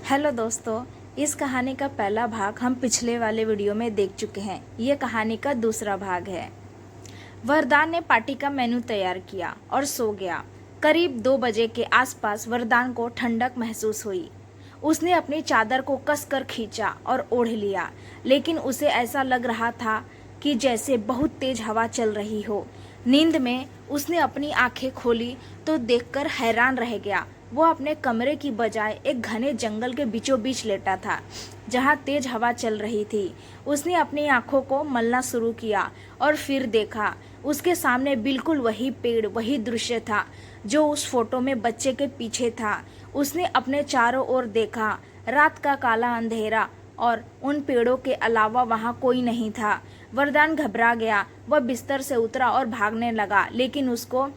Hello दोस्तों, इस कहानी का पहला भाग हम पिछले वाले वीडियो में देख चुके हैं। ये कहानी का दूसरा भाग है। वरदान ने पार्टी का मेनू तैयार किया और सो गया। करीब 2 बजे के आसपास वरदान को ठंडक महसूस हुई। उसने अपनी चादर को कसकर खींचा और ओढ़ लिया, लेकिन उसे ऐसा लग रहा था कि जैसे बहुत तेज हवा चल रही हो। नींद में उसने अपनी आंखें खोली तो देखकर हैरान रह गया। वो अपने कमरे की बजाय एक घने जंगल के बीचों बीच लेटा था, जहाँ तेज हवा चल रही थी। उसने अपनी आंखों को मलना शुरू किया और फिर देखा, उसके सामने बिल्कुल वही पेड़, वही दृश्य था जो उस फोटो में बच्चे के पीछे था। उसने अपने चारों ओर देखा, रात का काला अंधेरा और उन पेड़ों के अलावा वहाँ कोई नहीं था। वरदान घबरा गया। वह बिस्तर से उतरा और भागने लगा, लेकिन उसको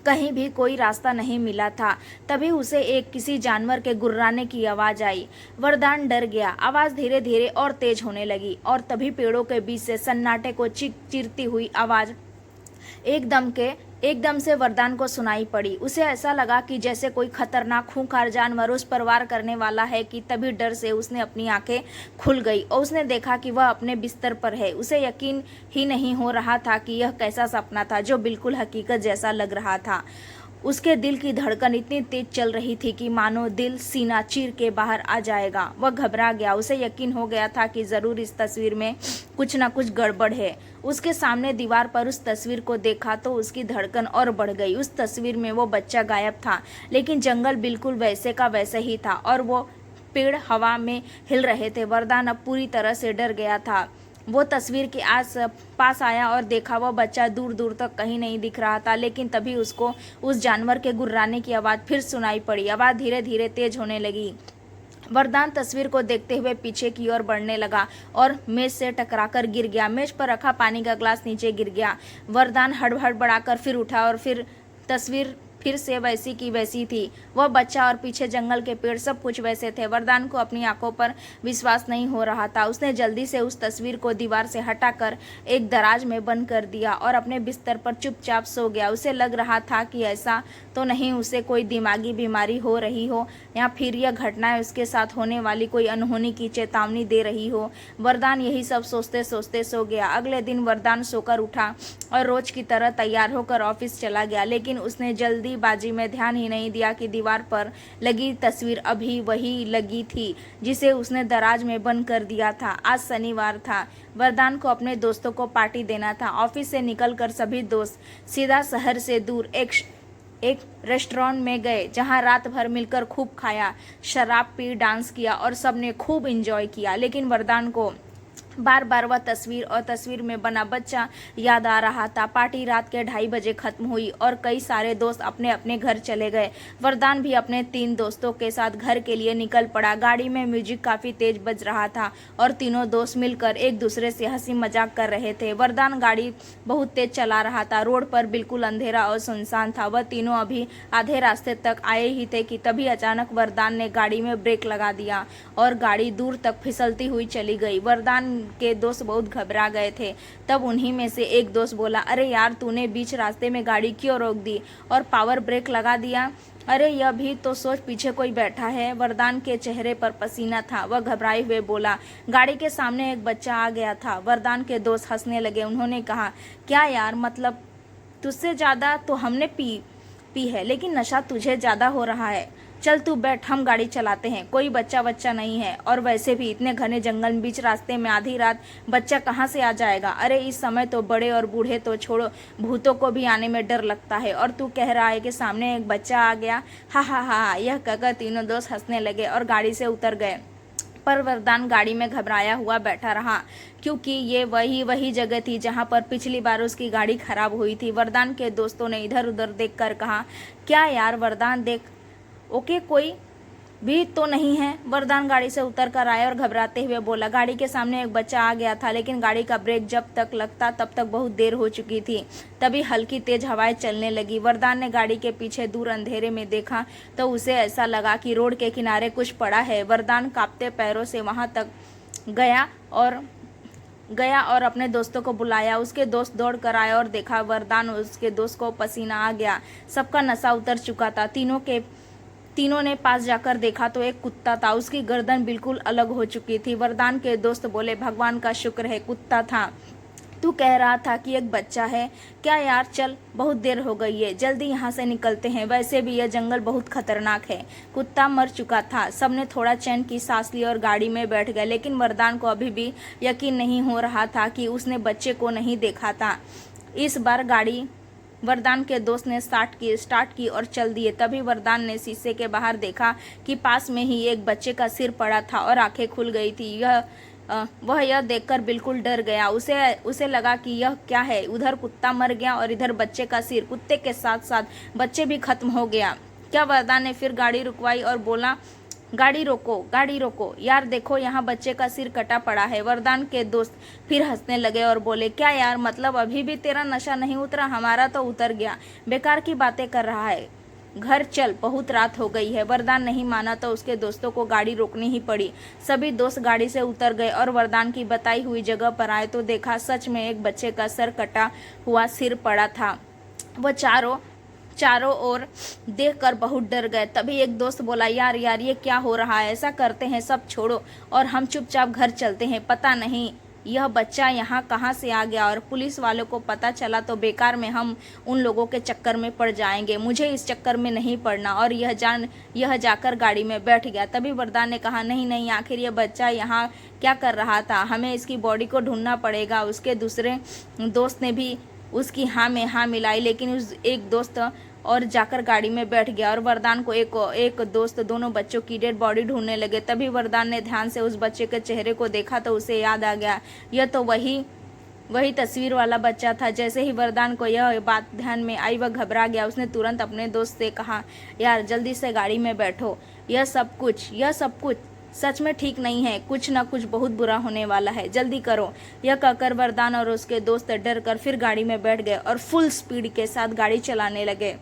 कहीं भी कोई रास्ता नहीं मिला था। तभी उसे किसी जानवर के गुर्राने की आवाज आई। वरदान डर गया। आवाज धीरे धीरे और तेज होने लगी और तभी पेड़ों के बीच से सन्नाटे को चीरती हुई आवाज एकदम से वरदान को सुनाई पड़ी। उसे ऐसा लगा कि जैसे कोई खतरनाक खूंखार जानवर उस पर वार करने वाला है कि तभी डर से उसने अपनी आंखें खुल गई और उसने देखा कि वह अपने बिस्तर पर है। उसे यकीन ही नहीं हो रहा था कि यह कैसा सपना था जो बिल्कुल हकीकत जैसा लग रहा था। उसके दिल की धड़कन इतनी तेज चल रही थी कि मानो दिल सीना चीर के बाहर आ जाएगा। वह घबरा गया। उसे यकीन हो गया था कि जरूर इस तस्वीर में कुछ न कुछ गड़बड़ है। उसके सामने दीवार पर उस तस्वीर को देखा तो उसकी धड़कन और बढ़ गई। उस तस्वीर में वो बच्चा गायब था, लेकिन जंगल बिल्कुल वैसे का वैसे ही था और वो पेड़ हवा में हिल रहे थे। वरदान अब पूरी तरह से डर गया था। वो तस्वीर के आस पास आया और देखा, वह बच्चा दूर दूर तक कहीं नहीं दिख रहा था। लेकिन तभी उसको उस जानवर के गुर्राने की आवाज़ फिर सुनाई पड़ी। आवाज़ धीरे धीरे तेज होने लगी। वरदान तस्वीर को देखते हुए पीछे की ओर बढ़ने लगा और मेज से टकराकर गिर गया। मेज पर रखा पानी का ग्लास नीचे गिर गया। वरदान हड़बड़ाकर फिर उठा और फिर तस्वीर फिर से वैसी की वैसी थी। वह बच्चा और पीछे जंगल के पेड़ सब कुछ वैसे थे। वरदान को अपनी आंखों पर विश्वास नहीं हो रहा था। उसने जल्दी से उस तस्वीर को दीवार से हटाकर एक दराज में बंद कर दिया और अपने बिस्तर पर चुपचाप सो गया। उसे लग रहा था कि ऐसा तो नहीं उसे कोई दिमागी बीमारी हो रही हो या फिर यह घटनाएं उसके साथ होने वाली कोई अनहोनी की चेतावनी दे रही हो। वरदान यही सब सोचते सोचते सो गया। अगले दिन वरदान सोकर उठा और रोज की तरह तैयार होकर ऑफिस चला गया, लेकिन उसने जल्दीबाजी में ध्यान ही नहीं दिया कि दीवार पर लगी तस्वीर अभी वही लगी थी जिसे उसने दराज में बंद कर दिया था। आज शनिवार था। वरदान को अपने दोस्तों को पार्टी देना था। ऑफिस से निकलकर सभी दोस्त सीधा शहर से दूर एक रेस्टोरेंट में गए, जहां रात भर मिलकर खूब खाया, शराब पी, डांस किया और सबने खूब एंजॉय किया। लेकिन वरदान को बार बार वह तस्वीर और तस्वीर में बना बच्चा याद आ रहा था। पार्टी रात के 2:30 बजे खत्म हुई और कई सारे दोस्त अपने अपने घर चले गए। वरदान भी अपने 3 दोस्तों के साथ घर के लिए निकल पड़ा। गाड़ी में म्यूजिक काफी तेज बज रहा था और तीनों दोस्त मिलकर एक दूसरे से हंसी मजाक कर रहे थे। वरदान गाड़ी बहुत तेज चला रहा था। रोड पर बिल्कुल अंधेरा और सुनसान था। वह तीनों अभी आधे रास्ते तक आए ही थे कि तभी अचानक वरदान ने गाड़ी में ब्रेक लगा दिया और गाड़ी दूर तक फिसलती हुई चली गई। वरदान के दोस्त बहुत घबरा गए थे। तब उन्हीं में से एक दोस्त बोला, अरे यार, तूने बीच रास्ते में गाड़ी क्यों रोक दी और पावर ब्रेक लगा दिया? अरे यह भी तो सोच, पीछे कोई बैठा है। वरदान के चेहरे पर पसीना था। वह घबराए हुए बोला, गाड़ी के सामने एक बच्चा आ गया था। वरदान के दोस्त हंसने लगे। उन्होंने कहा, क्या यार, मतलब तुझसे ज्यादा तो हमने पी है, लेकिन नशा तुझे ज्यादा हो रहा है। चल तू बैठ, हम गाड़ी चलाते हैं। कोई बच्चा नहीं है और वैसे भी इतने घने जंगल बीच रास्ते में आधी रात बच्चा कहाँ से आ जाएगा? अरे इस समय तो बड़े और बूढ़े तो छोड़ो, भूतों को भी आने में डर लगता है और तू कह रहा है कि सामने एक बच्चा आ गया। हा हा हा। यह कहकर तीनों दोस्त हंसने लगे और गाड़ी से उतर गए। पर वरदान गाड़ी में घबराया हुआ बैठा रहा, क्योंकि ये वही जगह थी जहां पर पिछली बार उसकी गाड़ी खराब हुई थी। वरदान के दोस्तों ने इधर उधर देखकर कहा, क्या यार वरदान, देख, ओके, कोई भी तो नहीं है? वरदान गाड़ी से उतर कर आया और घबराते हुए बोला, गाड़ी के सामने एक बच्चा आ गया था, लेकिन गाड़ी का ब्रेक जब तक लगता तब तक बहुत देर हो चुकी थी। तभी हल्की तेज हवाएं चलने लगी। वरदान ने गाड़ी के पीछे दूर अंधेरे में देखा तो उसे ऐसा लगा कि रोड के किनारे कुछ पड़ा है। वरदान कांपते पैरों से वहां तक गया और अपने दोस्तों को बुलाया। उसके दोस्त दौड़ कर आए और देखा, वरदान उसके दोस्त को पसीना आ गया। सबका नशा उतर चुका था। तीनों के तीनों ने पास जाकर देखा तो एक कुत्ता था, उसकी गर्दन बिल्कुल अलग हो चुकी थी। वरदान के दोस्त बोले, भगवान का शुक्र है कुत्ता था, तू कह रहा था कि एक बच्चा है क्या यार, चल बहुत देर हो गई है, जल्दी यहाँ से निकलते हैं, वैसे भी यह जंगल बहुत खतरनाक है। कुत्ता मर चुका था। सबने थोड़ा चैन की सांस ली और गाड़ी में बैठ गए, लेकिन वरदान को अभी भी यकीन नहीं हो रहा था कि उसने बच्चे को नहीं देखा था। इस बार गाड़ी वरदान के दोस्त ने स्टार्ट की और चल दिए। तभी वरदान ने शीशे के बाहर देखा कि पास में ही एक बच्चे का सिर पड़ा था और आंखें खुल गई थी। वह यह देखकर बिल्कुल डर गया। उसे लगा कि यह क्या है, उधर कुत्ता मर गया और इधर बच्चे का सिर, कुत्ते के साथ साथ बच्चे भी खत्म हो गया। क्या वरदान ने फिर गाड़ी रुकवाई और बोला, गाड़ी रोको यार, देखो यहाँ बच्चे का सिर कटा पड़ा है। वरदान के दोस्त फिर हंसने लगे और बोले, क्या यार, मतलब अभी भी तेरा नशा नहीं उतरा? हमारा तो उतर गया, बेकार की बातें कर रहा है, घर चल, बहुत रात हो गई है। वरदान नहीं माना तो उसके दोस्तों को गाड़ी रोकनी ही पड़ी। सभी दोस्त गाड़ी से उतर गए और वरदान की बताई हुई जगह पर आए तो देखा सच में एक बच्चे का सर कटा हुआ सिर पड़ा था। वह चारों ओर देखकर बहुत डर गए। तभी एक दोस्त बोला, यार ये क्या हो रहा है, ऐसा करते हैं सब छोड़ो और हम चुपचाप घर चलते हैं, पता नहीं यह बच्चा यहाँ कहाँ से आ गया और पुलिस वालों को पता चला तो बेकार में हम उन लोगों के चक्कर में पड़ जाएंगे। मुझे इस चक्कर में नहीं पड़ना। और यह जाकर गाड़ी में बैठ गया। तभी वरदान ने कहा, नहीं, आखिर यह बच्चा यहाँ क्या कर रहा था, हमें इसकी बॉडी को ढूंढना पड़ेगा। उसके दूसरे दोस्त ने भी उसकी हाँ में हाँ मिलाई, लेकिन उस एक दोस्त और जाकर गाड़ी में बैठ गया और वरदान को एक दोस्त दोनों बच्चों की डेड बॉडी ढूंढने लगे। तभी वरदान ने ध्यान से उस बच्चे के चेहरे को देखा तो उसे याद आ गया, यह तो वही तस्वीर वाला बच्चा था। जैसे ही वरदान को यह बात ध्यान में आई वह घबरा गया। उसने तुरंत अपने दोस्त से कहा, यार जल्दी से गाड़ी में बैठो, यह सब कुछ सच में ठीक नहीं है, कुछ न कुछ बहुत बुरा होने वाला है, जल्दी करो। यह कहकर वरदान और उसके दोस्त डर कर फिर गाड़ी में बैठ गए और फुल स्पीड के साथ गाड़ी चलाने लगे।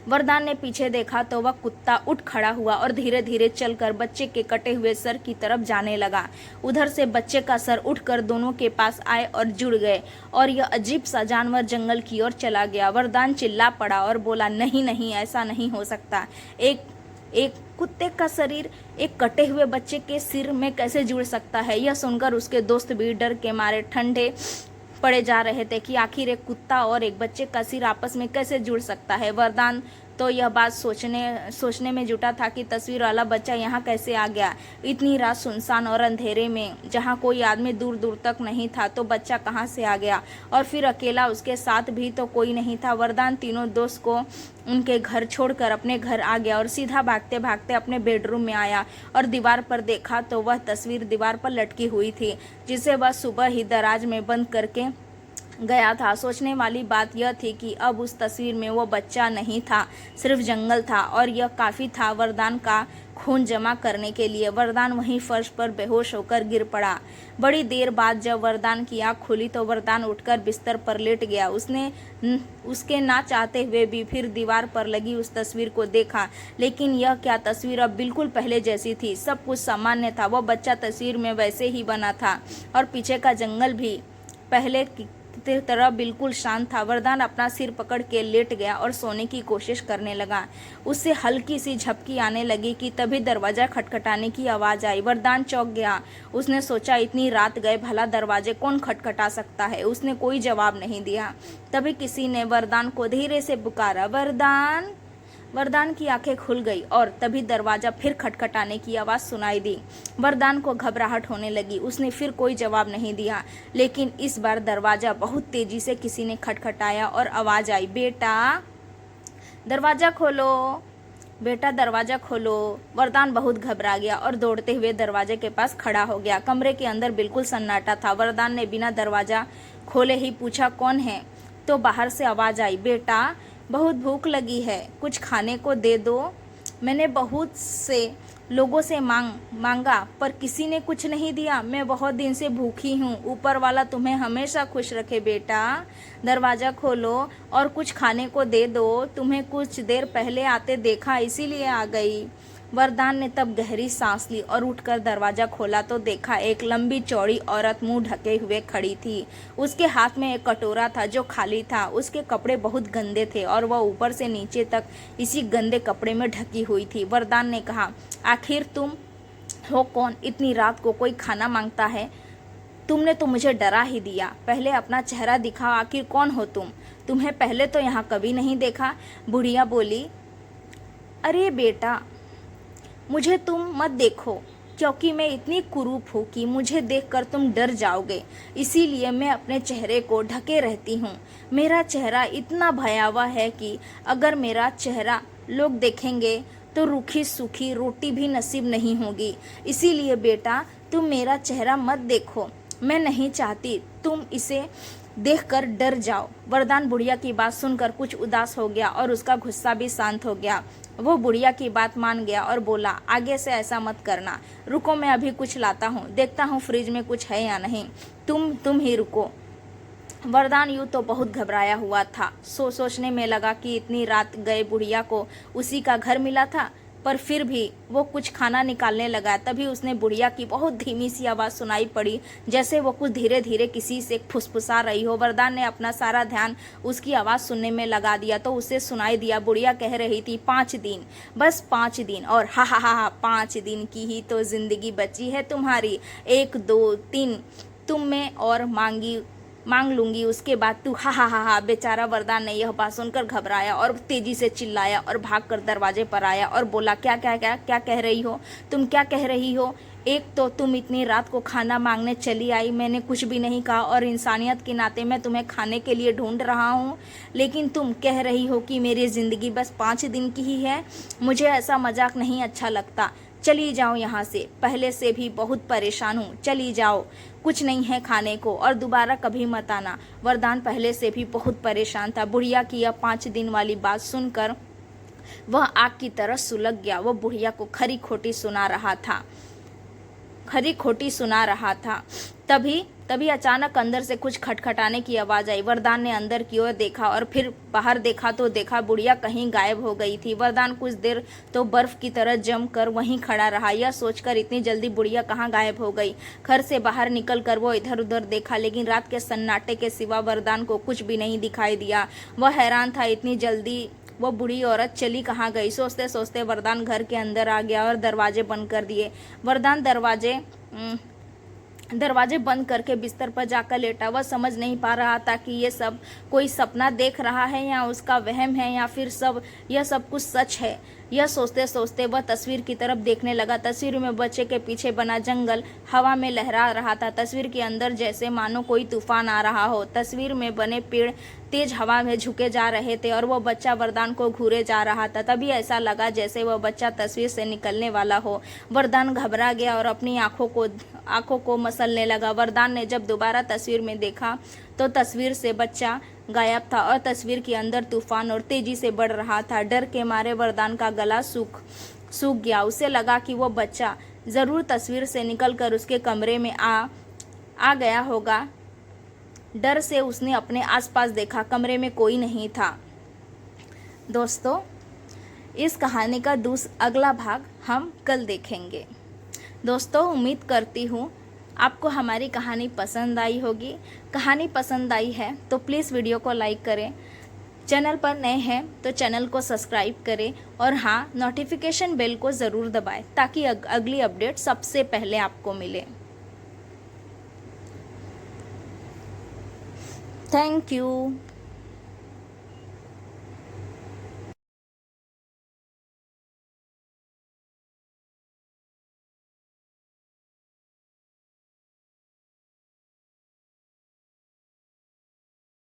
वरदान ने पीछे देखा तो वह कुत्ता उठ खड़ा हुआ और धीरे धीरे चलकर बच्चे के कटे हुए सर की तरफ जाने लगा। उधर से बच्चे का सर उठकर दोनों के पास आए और जुड़ गए और यह अजीब सा जानवर जंगल की ओर चला गया। वरदान चिल्ला पड़ा और बोला, नहीं, ऐसा नहीं हो सकता। एक कुत्ते का शरीर एक कटे हुए बच्चे के सिर में कैसे जुड़ सकता है? यह सुनकर उसके दोस्त भी डर के मारे ठंडे पड़े जा रहे थे कि आखिर एक कुत्ता और एक बच्चे का सिर आपस में कैसे जुड़ सकता है। वरदान तो यह बात सोचने में जुटा था कि तस्वीर वाला बच्चा यहाँ कैसे आ गया। इतनी रात सुनसान और अंधेरे में जहाँ कोई आदमी दूर दूर तक नहीं था तो बच्चा कहाँ से आ गया, और फिर अकेला, उसके साथ भी तो कोई नहीं था। वरदान तीनों दोस्त को उनके घर छोड़कर अपने घर आ गया और सीधा भागते भागते अपने बेडरूम में आया और दीवार पर देखा तो वह तस्वीर दीवार पर लटकी हुई थी, जिसे वह सुबह ही दराज में बंद करके गया था। सोचने वाली बात यह थी कि अब उस तस्वीर में वो बच्चा नहीं था, सिर्फ जंगल था, और यह काफ़ी था वरदान का खून जमा करने के लिए। वरदान वहीं फर्श पर बेहोश होकर गिर पड़ा। बड़ी देर बाद जब वरदान की आँख खुली तो वरदान उठकर बिस्तर पर लेट गया। उसके ना चाहते हुए भी फिर दीवार पर लगी उस तस्वीर को देखा, लेकिन यह क्या तस्वीर अब बिल्कुल पहले जैसी थी। सब कुछ सामान्य था। वह बच्चा तस्वीर में वैसे ही बना था और पीछे का जंगल भी पहले की तरह बिल्कुल शांत था। वरदान अपना सिर पकड़ के लेट गया और सोने की कोशिश करने लगा। उससे हल्की सी झपकी आने लगी कि तभी दरवाजा खटखटाने की आवाज़ आई। वरदान चौंक गया। उसने सोचा, इतनी रात गए, भला दरवाजे कौन खटखटा सकता है। उसने कोई जवाब नहीं दिया। तभी किसी ने वरदान को धीरे से पुकारा, वरदान। वरदान की आंखें खुल गई और तभी दरवाजा फिर खटखटाने की आवाज़ सुनाई दी। वरदान को घबराहट होने लगी। उसने फिर कोई जवाब नहीं दिया, लेकिन इस बार दरवाजा बहुत तेजी से किसी ने खटखटाया और आवाज़ आई, बेटा दरवाज़ा खोलो, बेटा दरवाज़ा खोलो। वरदान बहुत घबरा गया और दौड़ते हुए दरवाजे के पास खड़ा हो गया। कमरे के अंदर बिल्कुल सन्नाटा था। वरदान ने बिना दरवाज़ा खोले ही पूछा, कौन है? तो बाहर से आवाज़ आई, बेटा बहुत भूख लगी है, कुछ खाने को दे दो। मैंने बहुत से लोगों से मांगा पर किसी ने कुछ नहीं दिया। मैं बहुत दिन से भूखी हूँ। ऊपर वाला तुम्हें हमेशा खुश रखे बेटा। दरवाज़ा खोलो और कुछ खाने को दे दो। तुम्हें कुछ देर पहले आते देखा, इसीलिए आ गई। वरदान ने तब गहरी सांस ली और उठकर दरवाजा खोला तो देखा एक लंबी चौड़ी औरत मुंह ढके हुए खड़ी थी। उसके हाथ में एक कटोरा था जो खाली था। उसके कपड़े बहुत गंदे थे और वह ऊपर से नीचे तक इसी गंदे कपड़े में ढकी हुई थी। वरदान ने कहा, आखिर तुम हो कौन? इतनी रात को कोई खाना मांगता है? तुमने तो मुझे डरा ही दिया। पहले अपना चेहरा दिखाओ, आखिर कौन हो तुम? तुम्हें पहले तो यहाँ कभी नहीं देखा। बुढ़िया बोली, अरे बेटा, मुझे तुम मत देखो, क्योंकि मैं इतनी कुरूप हूँ कि मुझे देखकर तुम डर जाओगे। इसीलिए मैं अपने चेहरे को ढके रहती हूँ। मेरा चेहरा इतना भयावह है कि अगर मेरा चेहरा लोग देखेंगे तो रूखी सूखी रोटी भी नसीब नहीं होगी। इसीलिए बेटा, तुम मेरा चेहरा मत देखो। मैं नहीं चाहती तुम इसे देखकर डर जाओ। वरदान बुढ़िया की बात सुनकर कुछ उदास हो गया और उसका गुस्सा भी शांत हो गया। वो बुढ़िया की बात मान गया और बोला, आगे से ऐसा मत करना। रुको, मैं अभी कुछ लाता हूँ, देखता हूँ फ्रिज में कुछ है या नहीं। तुम ही रुको। वरदान यूँ तो बहुत घबराया हुआ था। सोचने में लगा कि इतनी रात गए बुढ़िया को उसी का घर मिला था, पर फिर भी वो कुछ खाना निकालने लगा। तभी उसने बुढ़िया की बहुत धीमी सी आवाज़ सुनाई पड़ी, जैसे वो कुछ धीरे धीरे किसी से फुसफुसा रही हो। वरदान ने अपना सारा ध्यान उसकी आवाज़ सुनने में लगा दिया तो उसे सुनाई दिया, बुढ़िया कह रही थी, 5 दिन, बस 5 दिन, और हा हा हा 5 दिन की ही तो ज़िंदगी बची है तुम्हारी। 1 2 3 तुम में और मांग लूंगी, उसके बाद तू हा हा हा हा। बेचारा वरदान ने यह बात सुनकर घबराया और तेजी से चिल्लाया और भागकर दरवाजे पर आया और बोला, क्या क्या क्या क्या कह रही हो? तुम क्या कह रही हो? एक तो तुम इतनी रात को खाना मांगने चली आई, मैंने कुछ भी नहीं कहा और इंसानियत के नाते मैं तुम्हें खाने के लिए ढूंढ रहा हूँ, लेकिन तुम कह रही हो कि मेरी ज़िंदगी बस 5 दिन की ही है। मुझे ऐसा मजाक नहीं अच्छा लगता। चली जाओ यहाँ से, पहले से भी बहुत परेशान हूँ, चली जाओ, कुछ नहीं है खाने को और दोबारा कभी मत आना। वरदान पहले से भी बहुत परेशान था। बुढ़िया की यह 5 दिन वाली बात सुनकर वह आग की तरह सुलग गया। वह बुढ़िया को खरी खोटी सुना रहा था। तभी अचानक अंदर से कुछ खटखटाने की आवाज़ आई। वरदान ने अंदर की ओर देखा और फिर बाहर देखा तो देखा बुढ़िया कहीं गायब हो गई थी। वरदान कुछ देर तो बर्फ की तरह जम कर वहीं खड़ा रहा, यह सोचकर इतनी जल्दी बुढ़िया कहाँ गायब हो गई। घर से बाहर निकल कर वो इधर उधर देखा, लेकिन रात के सन्नाटे के सिवा वरदान को कुछ भी नहीं दिखाई दिया। वह हैरान था, इतनी जल्दी वो बूढ़ी औरत चली कहाँ गई। सोचते सोचते वरदान घर के अंदर आ गया और दरवाजे बंद कर दिए। वरदान दरवाजे बंद करके बिस्तर पर जाकर लेटा। वह समझ नहीं पा रहा था कि ये सब कोई सपना देख रहा है या उसका वहम है या फिर यह सब कुछ सच है। यह सोचते सोचते वह तस्वीर की तरफ देखने लगा। तस्वीर में बच्चे के पीछे बना जंगल हवा में लहरा रहा था। तस्वीर के अंदर जैसे मानो कोई तूफान आ रहा हो। तस्वीर में बने पेड़ तेज हवा में झुके जा रहे थे और वह बच्चा वरदान को घूरे जा रहा था। तभी ऐसा लगा जैसे वह बच्चा तस्वीर से निकलने वाला हो। वरदान घबरा गया और अपनी आंखों को मसलने लगा। वरदान ने जब दोबारा तस्वीर में देखा तो तस्वीर से बच्चा गायब था और तस्वीर के अंदर तूफान और तेजी से बढ़ रहा था। डर के मारे वरदान का गला सूख गया। उसे लगा कि वो बच्चा ज़रूर तस्वीर से निकलकर उसके कमरे में आ गया होगा। डर से उसने अपने आसपास देखा, कमरे में कोई नहीं था। दोस्तों, इस कहानी का अगला भाग हम कल देखेंगे। दोस्तों, उम्मीद करती हूँ आपको हमारी कहानी पसंद आई होगी। कहानी पसंद आई है तो प्लीज़ वीडियो को लाइक करें। चैनल पर नए हैं तो चैनल को सब्सक्राइब करें और हाँ, नोटिफिकेशन बेल को ज़रूर दबाएं ताकि अगली अपडेट सबसे पहले आपको मिले। Thank you.